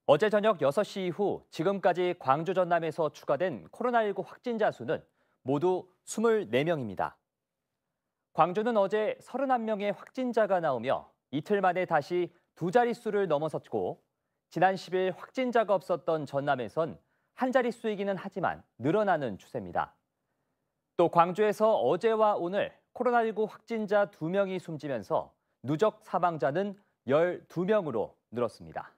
어제 저녁 6시 이후 지금까지 광주 전남에서 추가된 코로나19 확진자 수는 모두 24명입니다. 광주는 어제 31명의 확진자가 나오며 이틀 만에 다시 두 자릿수를 넘어섰고 지난 10일 확진자가 없었던 전남에선 한 자릿수이기는 하지만 늘어나는 추세입니다. 또 광주에서 어제와 오늘 코로나19 확진자 2명이 숨지면서 누적 사망자는 12명으로 늘었습니다.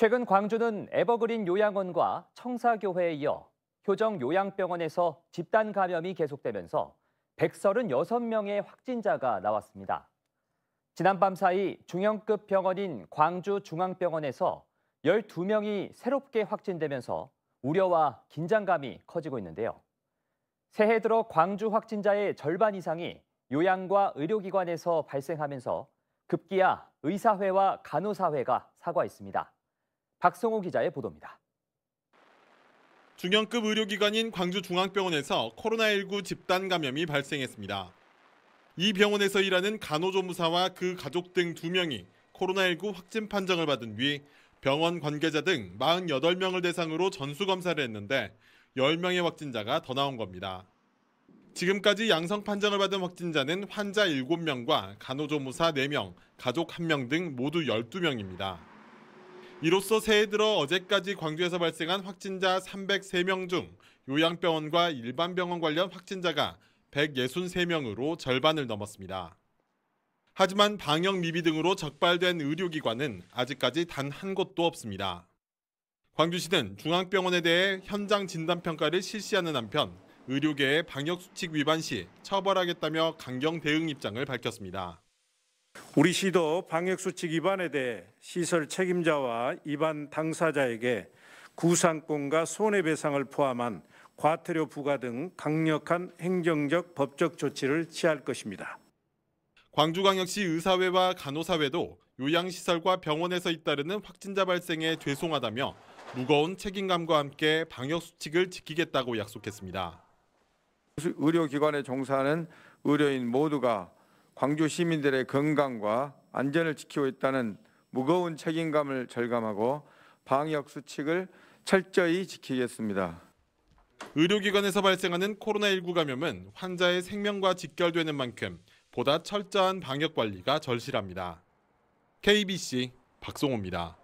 최근 광주는 에버그린 요양원과 청사교회에 이어 효정 요양병원에서 집단 감염이 계속되면서 136명의 확진자가 나왔습니다. 지난밤 사이 중형급 병원인 광주중앙병원에서 12명이 새롭게 확진되면서 우려와 긴장감이 커지고 있는데요. 새해 들어 광주 확진자의 절반 이상이 요양과 의료기관에서 발생하면서 급기야 의사회와 간호사회가 사과했습니다. 박성호 기자의 보도입니다. 중형급 의료기관인 광주중앙병원에서 코로나19 집단 감염이 발생했습니다. 이 병원에서 일하는 간호조무사와 그 가족 등 2명이 코로나19 확진 판정을 받은 뒤 병원 관계자 등 48명을 대상으로 전수검사를 했는데 10명의 확진자가 더 나온 겁니다. 지금까지 양성 판정을 받은 확진자는 환자 7명과 간호조무사 4명, 가족 1명 등 모두 12명입니다. 이로써 새해 들어 어제까지 광주에서 발생한 확진자 303명 중 요양병원과 일반 병원 관련 확진자가 163명으로 절반을 넘었습니다. 하지만 방역 미비 등으로 적발된 의료기관은 아직까지 단 한 곳도 없습니다. 광주시는 중앙병원에 대해 현장 진단평가를 실시하는 한편 의료계의 방역수칙 위반 시 처벌하겠다며 강경 대응 입장을 밝혔습니다. 우리 시도 방역수칙 위반에 대해 시설 책임자와 위반 당사자에게 구상권과 손해배상을 포함한 과태료 부과 등 강력한 행정적 법적 조치를 취할 것입니다. 광주광역시 의사회와 간호사회도 요양시설과 병원에서 잇따르는 확진자 발생에 죄송하다며 무거운 책임감과 함께 방역수칙을 지키겠다고 약속했습니다. 의료기관에 종사하는 의료인 모두가 광주 시민들의 건강과 안전을 지키고 있다는 무거운 책임감을 절감하고 방역 수칙을 철저히 지키겠습니다. 의료기관에서 발생하는 코로나19 감염은 환자의 생명과 직결되는 만큼 보다 철저한 방역 관리가 절실합니다. KBC 박성호입니다.